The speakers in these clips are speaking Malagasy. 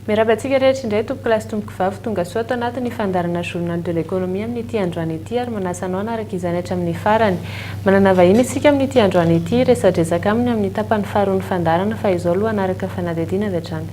Mirabantsika rehetra indray tompoko lasy tompoko vavy tonga soa atao anatin'ny fandarana journal de l'économie amin'ity androany ity ary manasa anao anaraka izany hatramin'ny farany. Manana vahiny isika amin'ity androany ity resadresaka aminy amin'ny tapany faharoa ny fandarana fa izao aloha anaraka fanadihadiana avy hatrany.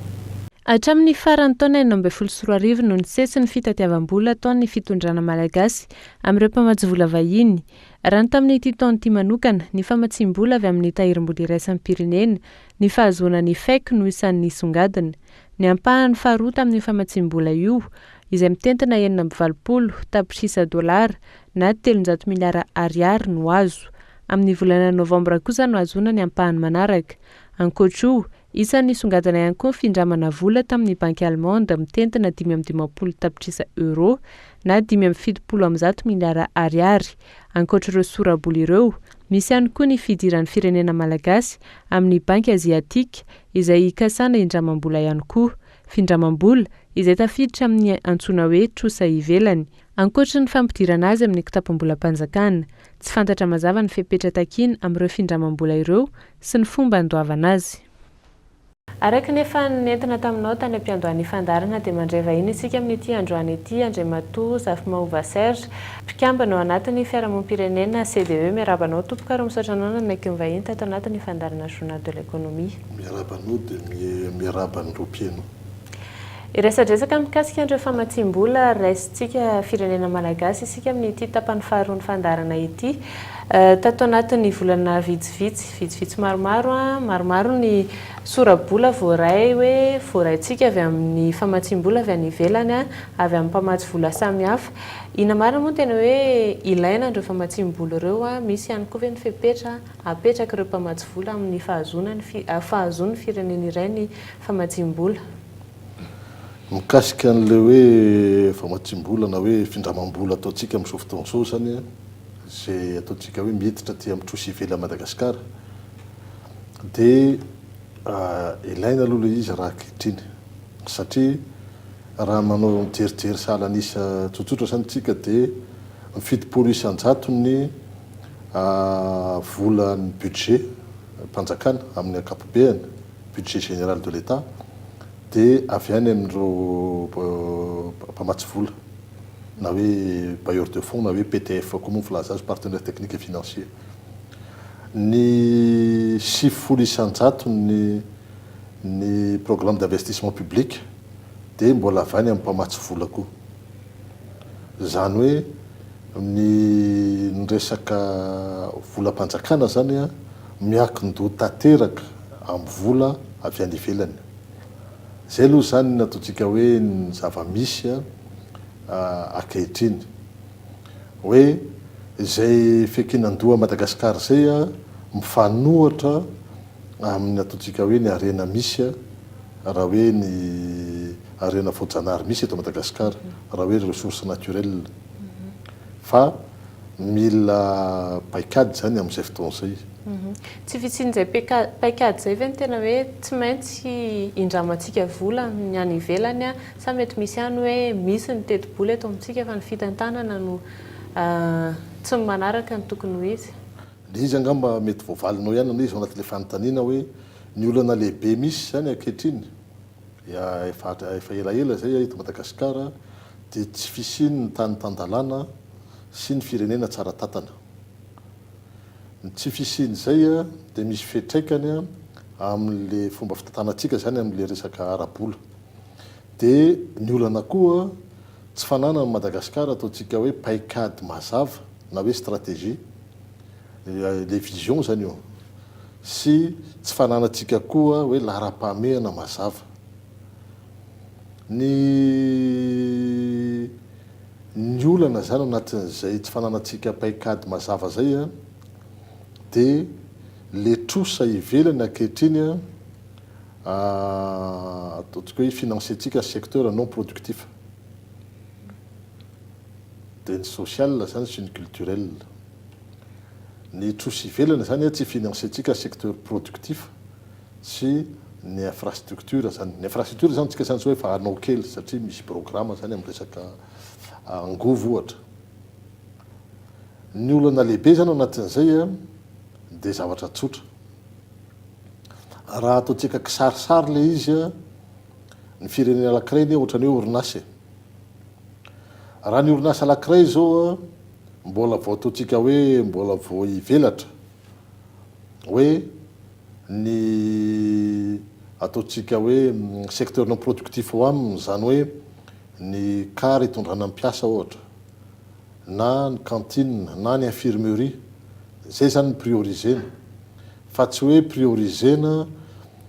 Hatramin'ny farany taona 2024 no nisesy ny fitatiavam-bola ataon'ny fitondrana malagasy amin'ireo mpamatsy vola vahiny. Raha ny tamin'ity taona ity manokana, ny famatsim-bola avy amin'ny tahirim-bola iraisan'ny pirenena, ny fahazoana ny FEC no isan'ny nisongadina. Ny ampahan'ny faharoa tamin'ny famatsim-bola io, izay mitentina $920 tapitrisa dolara na 300 miliara ariary no azo. Amin'ny volana novambra kosa no azoana ny ampahany manaraka. Ankoatra io, isan'ny nisongadina ihany koa findramana vola tamin'ny banky allemande mitentina 520 tapitrisa euro na 570 miliara ariary. Ankoatra ireo sora-bola ireo, misy ihany koa ny fidiran'ny firenena malagasy amin'ny banky aziatika izay ikasana indramam-bola ihany koa. Findramam-bola izay tafiditra amin'ny antsoina hoe trosa ivelany. Ankoatra ny fampidirana azy amin'ny kitapam-bola-panjakana, tsy fantatra mazava ny fepetra takiny amin'ireo findramam-bola ireo sy ny fomba andoavana azy. Araka nefa nentina taminao tany am-piandohan'ny fandarana dia mandray vahiny isika amin'ity androany ity Andriamatoa Zafimahova Serge, mpikambana ao anatin'ny fiarahamonim-pirenena CDE. Miarabanao tompoko ary misaotra anao nanaiky ny vahiny tato anatin'ny fandarana journal de l'économie. Miarabanao dia miaraban'ny rompieno. Iresadresaka mikasika an'ireo famatsim-bola raisintsika firenena malagasy isika amin'ity tapany faharoa ny fandarana ity. Tato anatin'ny volana vitsivitsy maromaro ny sora-bola voaray hoe voaraintsika avy amin'ny famatsim-bola avy any ivelany avy amin'ny mpamatsy vola samihafa. Ina marina moa tena hoe ilaina ireo famatsim-bola ireo, misy ihany koa ve ny fepetra apetraka ireo mpamatsy vola amin'ny fahazoany firenena iray ny famatsim-bola. Mikasika an'ilay hoe famatsim-bola na hoe findramam-bola ataontsika amin'izao fotoana izao zany izay ataontsika hoe miditra aty amin'ny trosa ivelany Madagasikara dia ilaina aloha ilay izy raha ankehitriny satria raha manao mijerijery sahalan'isa tsotsotra zany tsika dia mifidi-polo isan-jato ny volan'ny budget mpanjakana amin'ny ankapobeny, budget général de l'État, dia avy any amin'ireo mpamatsy vola na hoe bailleur de fonds na hoe PTF koa moa filaza azy, partenaire technique et financier. Ny 70 isan-jato ny programme d'investissement public dia mbola avy any amin'ny mpamatsy vola koa. Zany hoe ny resaka volam-panjakana zany miankin-doha tanteraka amin'ny vola avy any ivelany. Zay aloha zany nataontsika hoe ny zava-misy ankehitriny hoe izay fekinan-doha Madagasikara zay mifanohatra amin'ny ataontsika hoe ny arena misy raha hoe ny arena voajanahary misy eto Madagasikara raha hoe ressources naturelles, fa mila paikady zany amin'izay fotoana izay. Tsy vitsin'izay paikady izay ve ny tena hoe tsy maintsy indramantsika vola ny any ivelany sa mety misy ihany hoe misy ny teti-bola eto amintsika fa ny fitantanana no tsy manaraka ny tokony ho izy. Ilay izy angamba mety voavalinao ihany izy ao anatin'ilay fanontaniana hoe ny olana lehibe misy zany ankehitriny efa elaela zay eto Madagasikara dia tsy fisiny ny tany tandalana sy ny firenena tsara tatana. Ny tsy fisiny izay dia misy fetraikany amin'ilay fomba fitantanantsika zany amin'ilay resaka ara-bola. Dia ny olana koa tsy fananana Madagasikara ataontsika hoe paikady mazava na hoe stratégie, les visions zany io, sy tsy fananantsika koa hoe laharam-pahamehana mazava. Ny olana zany anatin'izay tsy fananantsika paikady mazava zay dia le trosa ivelany ankehitriny ataontsika hoe finansiantsika secteur non productif, dia ny social zany sy ny culturel. Ny trosa ivelany zany tsy finansiantsika secteur productif sy ny infrastructure zany. Ny infrastructure zany tsika zany hoe fa anao kely satria misy programme zany amin'ny resaka angovo ohatra. Ny olana lehibe zany anatin'izay dia zavatra tsotra. Raha ataontsika kisarisary ilay izy ny firenena anankiray ny ohatrany hoe orinasy raha ny orinasa anankiray zao mbola vao ataontsika hoe mbola vao ivelatra hoe ny ataontsika hoe secteur non productif ho aminy zany hoe ny kary itondrana ampiasa ohatra na ny cantine na ny infirmerie zay zany ny priorisena fa tsy hoe priorisena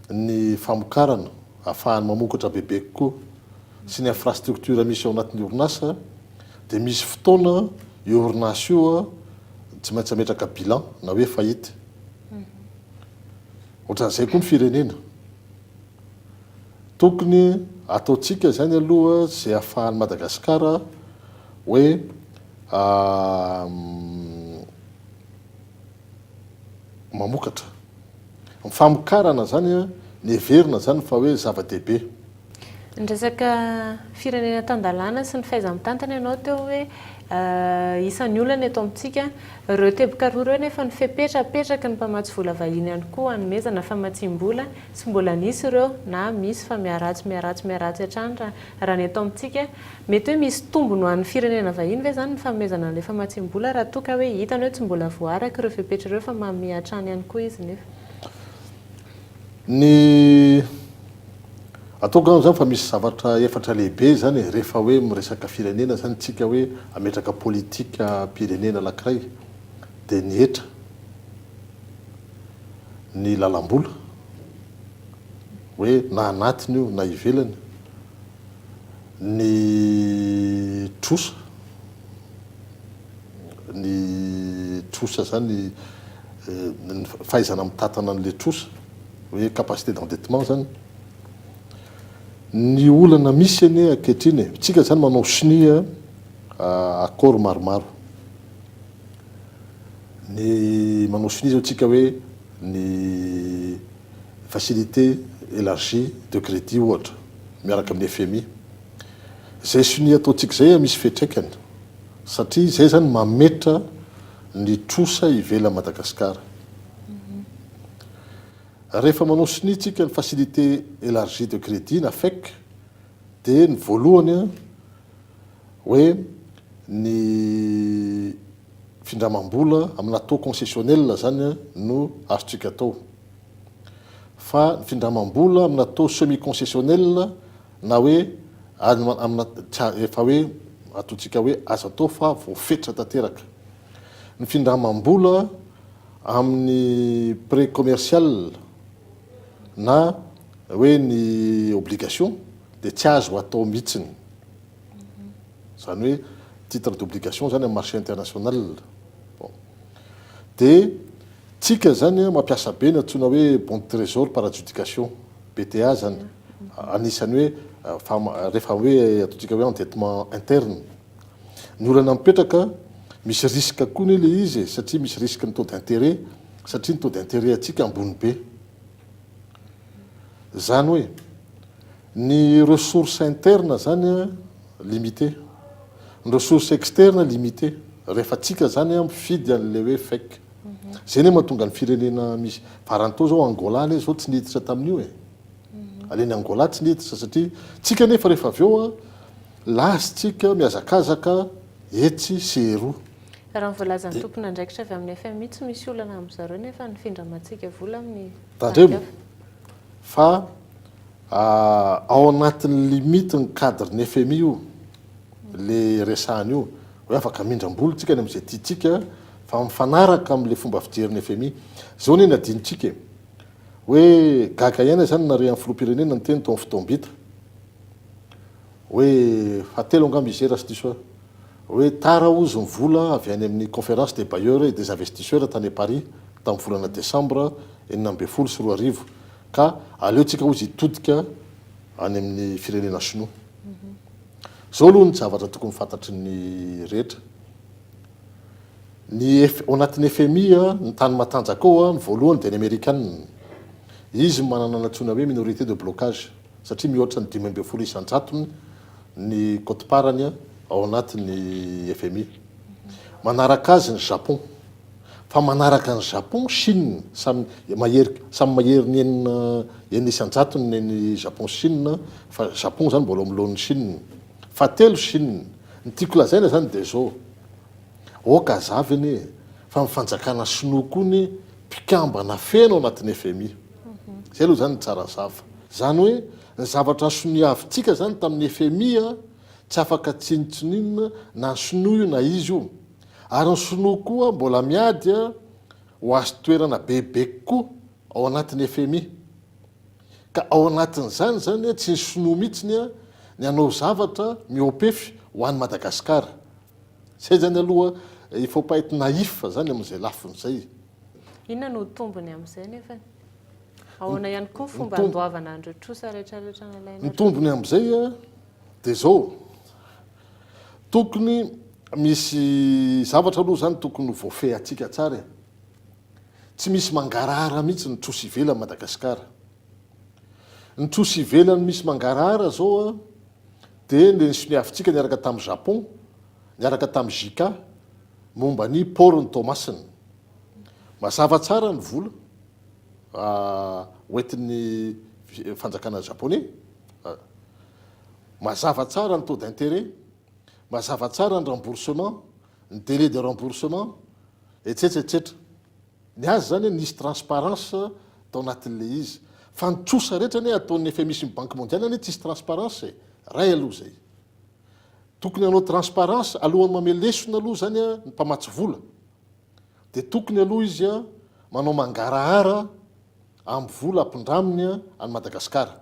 ny famokarana ahafahany mamokatra bebe kokoa sy ny infrastructure misy ao anatin'ny orinasa dia misy fotoana io orinasa io tsy maintsy ametraka bilan na hoe fahity ohatran'izay koa ny firenena tokony ataontsika zany aloha zay ahafahany Madagasikara hoe mamokatra ny famokarana zany ny heverina zany fa hoe zava-dehibe ny resaka firenena tandalana sy ny fahaiza-mitantana ianao teo hoe isan'ny olana eto amintsika ireo teboka roa ireo nefa ny fepetrapetraka ny mpamatsy vola vahiny ihany koa hanomezana famatsim-bola sy mbola nisy ireo na misy fa miaratsy hatrany raha ny eto amintsika mety hoe misy tombony ho an'ny firenena vahiny ve zany ny fanomezana an'ilay famatsim-bola raha toka hoe hitany hoe tsy mbola voaraka ireo fepetra ireo fa mamy hatrany ihany koa izy nefa ny ataoko zany fa misy zavatra efatra lehibe zany rehefa hoe miresaka firenena zany tsika hoe ametraka politika pirenena anankiray dia ny etra ny lalam-bola hoe na anatiny io na ivelany ny trosa zany ny fahaizana mitatana an'le trosa hoe capacité d'endettement zany ny olana misy any ankehitriny tsika zany manao sinia accord maromaro ny manao sinia zao tsika hoe ny facilité élargie de crédit ohatra miaraka amin'ny FMI zay sinia ataontsika zay misy fetraikany satria zay zany mametra ny trosa ivela Madagasikara rehefa manao sinia tsika ny facilité élargie de crédit na FEC dia ny voalohany hoe ny findramam-bola amina taux concessionnel zany no azotsika atao fa ny findramam-bola amina taux semi concessionnel na hoe amina efa hoe ataontsika hoe azo atao fa voafetra tanteraka ny findramam-bola amin'ny pré commercial na hoe ny obligation dia tsy azo atao mihitsiny zany hoe titre d'obligation zany amin'ny marché international dia tsika zany mampiasa be ny antsoina hoe bon de trésor par adjudication BTA zany anisany hoe rehefa hoe ataontsika hoe endettement interne ny olana mipetraka misy risque koa ny le izy satria misy risque ny taux d'intérêt satria ny taux d'intérêt atsika ambony be zany hoe ny ressource interne zany limité ny ressource externe limité rehefa tsika zany mifidy an'le hoe FEC zay ny mahatonga ny firenena misy varantao zao Angola le zao tsy niditra tamin'io aleny Angola tsy niditra satria tsika nefa rehefa avy eo lasitsika miazakazaka etsy sy eroa raha ny voalazan'ny tompona andraikitra avy amin'ny FMI tsy misy olana amin'izareo nefa ny findramantsika vola amin'ny tandremo fa ao anatin'ny limite ny cadre ny FMI io le resahany io hoe afaka mindram-bola tsika ny amin'izay tiatsika fa mifanaraka amin'le fomba fijeriny FMI zao ny nadinitsika hoe gaga ihany zany nare amin'ny filoham-pirenena ny teny tao amin'ny fotoam-bita hoe fatelo angamba izy raha sy diso hoe tara ozy ny vola avy any amin'ny conférence des bailleurs et des investisseurs tany Paris tamin'ny volana décembre 2024 ka aleotsika ozy hitodika any amin'ny firenena sinoa zao aloha ny zavatra tokony fantatry ny rehetra ny ao anatin'ny FMI ny tany matanjaka ao ny voalohany dia ny amerikanina izy manana natsoina hoe minorité de blocage satria mihoatra ny 5 isan-jatony ny quote-parany ao anatin'ny FMI manaraka azy ny Japon fa manaraka ny Japon Chine samy mahery ny enina isan-jatony ny Japon Chine fa Japon zany mbola milohan'ny Chine fa telo Chine ny tiako lazaina zany de zao oka zaviny fa mifanjakana sinoa koa ny mpikambana feno anatin'ny FMI zay aloha zany tsara zava zany hoe ny zavatra soniavintsika zany tamin'ny FMI tsy afaka tsinitsinina na sinoa io na izy io ary ny sinoa koa mbola miady ho azo toerana bebe koa ao anatin'ny FMI ka ao anatin'izany zany tsy ny sinoa mihitsiny ny anao zavatra miopefy ho an'ny Madagasikara zay zany aloha il faut pas être naïf zany amin'izay lafin'izay. Inona no tombony amin'izay nefa? Ahoana ihany koa fomba handoavana andreo trosa rehetrarehetra nalaina? Ny tombony amin'izay de zao tokony misy zavatra aloha zany tokony voafehy atsika tsara tsy misy mangarahara mihitsy ny trosa ivelany Madagasikara. Ny trosa ivelany misy mangarahara zao de ny soniavintsika niaraka tamin'ny Japon niaraka tamin'ny JICA momba ny port'ny Thomasina mazava tsara ny vola hoentin'ny fanjakana japonais mazava tsara ny taux d'intérêt mazava tsara ny remboursement ny délai de remboursement etc. Ny azy zany nisy transparence tao anatin'le izy fa ny trosa rehetra ny ataon'ny FMI sy ny Banque mondiale ny tsisy transparence ray aloha zay tokony hanao transparence alohan'ny mamelesona aloha zany ny mpamatsy vola de tokony aloha izy manao mangarahara amin'ny vola ampindraminy any Madagasikara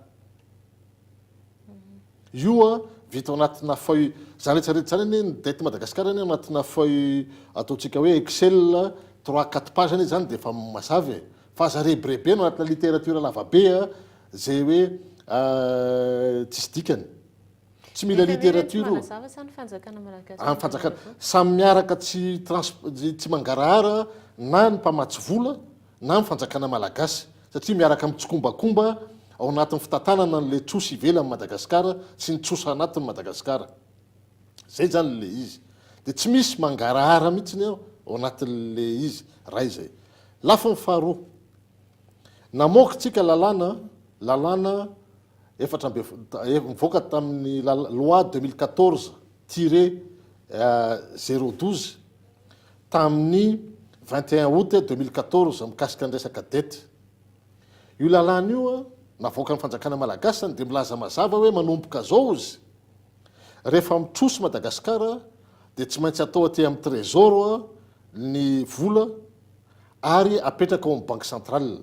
io vita ao anatina feuille zany rehetrarehetra zany ny dette Madagasikara ny anatina feuille ataontsika hoe Excel 3-4 page ny zany de efa mazava fa aza rebrebe no anatina littérature lavabe zay hoe tsisy dikany tsy mila littérature amin'ny fanjakana samy miaraka tsy mangarahara na ny mpamatsy vola na ny fanjakana malagasy satria miaraka mitsokombakomba ao anatin'ny fitantanana n'le trosa ivelany Madagasikara sy ny trosa anatin'ny Madagasikara zay zany le izy de tsy misy mangarahara mihitsiny ao anatin'le izy ray zay lafa ny faharoa namoaka tsika lalàna efatra mivoaka tamin'ny loi 2014 tiré 012 tamin'ny 21 août 2014 mikasika ny resaka dette io lalàna io navoaka ny fanjakana malagasy de milaza mazava hoe manomboka zao izy rehefa mitroso Madagasikara de tsy maintsy atao aty amin'ny trésor ny vola ary apetraka ao amin'ny banque centrale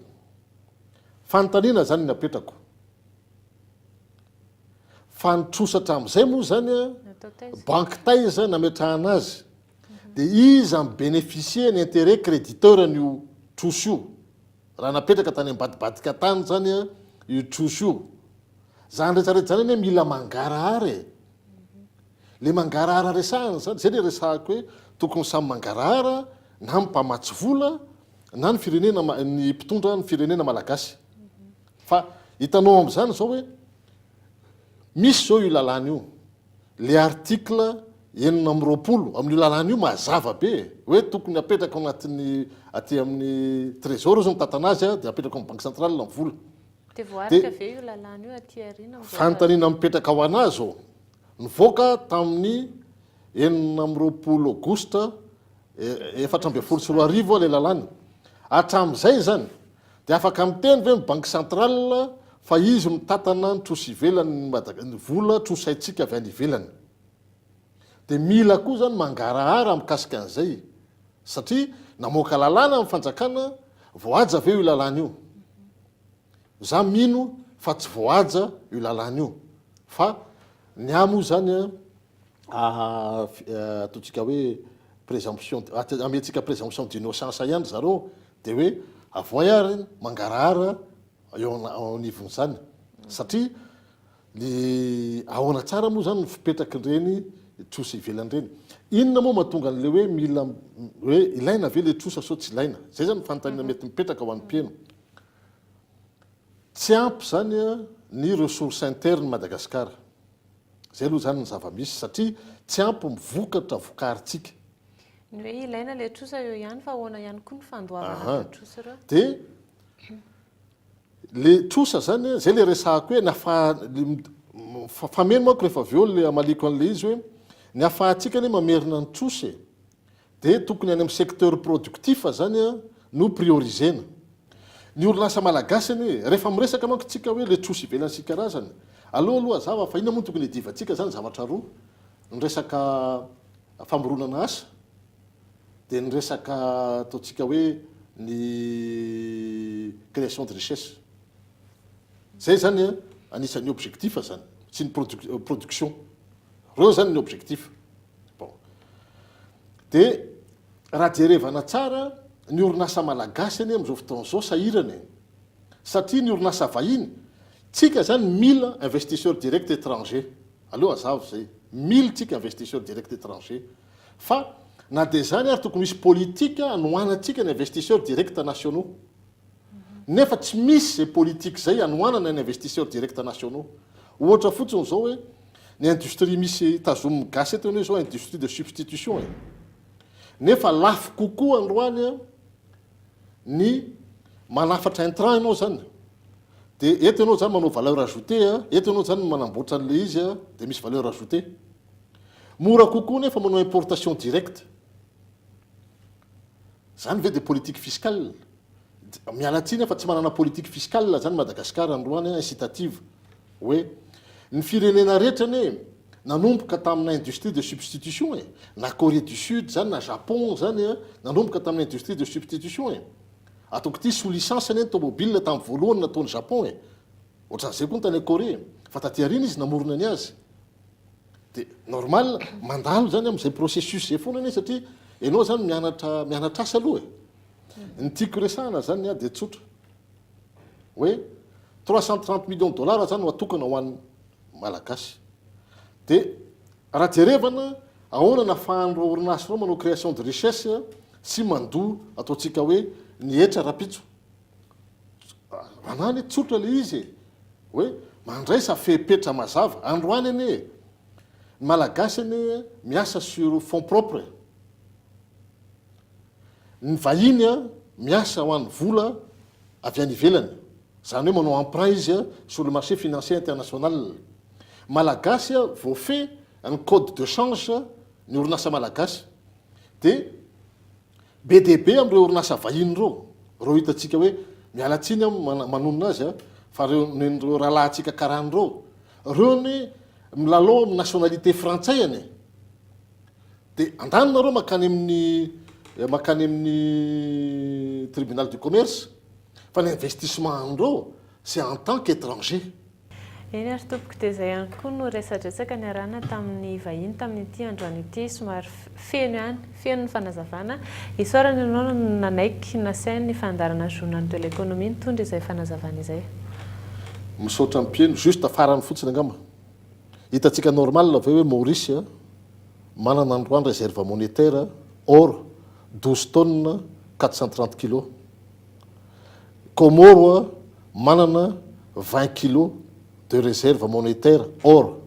fanontaniana zany ny apetrako fa nitrosatra amin'izay moa zany banque taiza nametrahana azy de iza ny bénéficier ny intérêt créditeur n'io troso io raha napetraka tany ambadibadika tany zany io troso io zany rehetrarehetra zany hoe mila mangarahara le mangarahara resahana zany zay le resahako hoe tokony samy mangarahara na mpamatsy vola na ny firenena ny mpitondra ny firenena malagasy fa hitanao am'izany zao hoe misy zao io lalàna io le article 920 amin'io lalàna io mazava be hoe tokony apetraka ao anatin'ny aty amin'ny trésor zao mitantana azy de apetraka amin'ny banque centrale ny vola de voarika ve io lalàna io aty arina fanontaniana mipetraka ao anazy zao nivoaka tamin'ny 920 augusta 2024 le lalàna hatramin'izay zany de afaka miteny ve ny banque centrale fa izy mitantana ny trosa ivelany ny vola trosaitsika avy any ivelany de mila koa zany mangarahara mikasika an'izay satria namoaka lalàna amin'ny fanjakana voaja ve io lalàna io za mino fa tsy voaja io lalàna io fa ny amo zany ataontsika hoe présomption amentsika présomption d'innocence ihany zareo de hoe avoayary mangarahara eo anivon'izany satria le ahoana tsara moa zany fipetraky reny trosa ivelany reny inona moa mahatonga an'le hoe mila hoe ilaina ve le trosa sao tsy ilaina zay zany fanontaniana mety mipetraka ho an'ny mpieno tsy ampy zany ny ressource interne Madagasikara zay aloha zany ny zava-misy satria tsy ampy mivokatra vokaritsika ny hoe ilaina le trosa eo ihany fa ahoana ihany koa ny fandoavana trosa ireo dia le trosa zany zay le resahako hoe fameno manko rehefa avy eo le amaliko an'le izy hoe ny afahantsika ny mamerina ny trosa dia tokony any amin'ny secteur productif zany a no priorisena ny orinasa malagasy any rehefa miresaka manko tsika hoe le trosa ivelanysy karazany aloha zava fa ina moa tokony hidivantsika zany zavatra roa ny resaka famoronana asa dia ny resaka ataontsika hoe ny création de richesse zay zany a anisan'ny objectif zany sy ny production reo zany ny objectif bon dia raha jerevana tsara ny orinasa malagasy any amin'izao fotoan'izao sahirany satria ny orinasa vahiny tsika zany mille investisseur direct étranger aloha azavo zay mille tsika investisseur direct étranger fa na dia zany ary tokony misy politika anohanantsika ny investisseur direct nationaux nefa tsy misy zay politique zay anohanana ny investisseur direct nationaux ohatra fotsiny zao hoe ny industrie misy tazomy gasy eto hoe zao industrie de substitution nefa lafo kokoa androany a ny manafatra intrant ianao zany dia eto ianao zany manao valeur ajoutée a eto ianao zany manamboatra an'le izy a dia misy valeur ajoutée mora kokoa nefa manao importation directe zany ve de politique fiscale mialatsiny fa tsy manana politique fiscale zany Madagasikara androany incitative hoe ny firenena rehetra ane nanomboka tamina industrie de substitution na Corée du Sud zany na Japon zany nanomboka tamina industrie de substitution ataoko ty sous licence any tomobile tamin'ny voalohany nataony Japon ohatran'izay koa ny tany Corée fa taty arina izy namorona ny azy dia normal mandalo zany amin'izay processus zay foana ane satria ianao zany mianatra asa aloha ny tiako resahana zany dia tsotra hoe 330 millions de dollars zany no atokana ho an'ny malagasy dia raha jerevana ahoana nafahandro orinasa reo manao création de richesse sy mandoa ataontsika hoe ny etra rapitso manany tsotra le izy hoe mandraisa fepetra mazava androany ane ny malagasy ane miasa sur fonds propre ny vahiny a miasa ho an'ny vola avy any ivelany zany hoe manao emprunt izy a sur le marché financier international malagasy a voafait ny code de change ny orinasa malagasy dia BDP amin'ireo orinasa vahiny reo hitantsika hoe mialatsiny manonona azy a fa reo rahalahantsika karahan'ireo reo ny milalao amin'ny nationalité frantsay any dia andanina reo makany amin'ny tribunal du commerce fa ny investissement andreo c'est en tant qu'étranger eny ary tompoko dia zay ihany koa no resadresaka ny arana tamin'ny vahiny tamin'ity androany ity somary feno ny fanazavana isaorany ianao nanaiky nasainy ny fandarana journal de l'économie nitondra izay fanazavana izay misaotra mpieno juste farany fotsiny angamba hitantsika normal aveo hoe Maurice manana androany réserve monétaire or 12 tonnes 430 kilos Comore manana 20 kilos de réserve monétaire or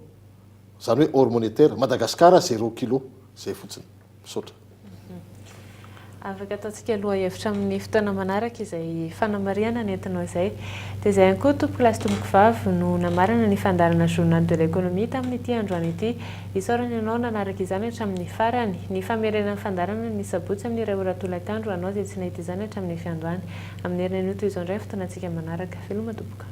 zany hoe or monétaire Madagascar 0 kilo zay fotsiny misaotra afaka ataontsika aloha hevitra amin'ny fotoana manaraka izay fanamariana nentinao izay dia izay ihany koa tompoko lasy tomboko vavy no namarana ny fandarana journal de l'économie tamin'ity androany ity isaorana ianao nanaraka izany hatramin'ny farany ny famerenan'ny fandarana ny sabotsy amin'ny iray ora tolatandro anao zay tsy nahita izany hatramin'ny fiandohany amin'ny herinan'io toy izao indray fotoana antsika manaraka veloma tompoka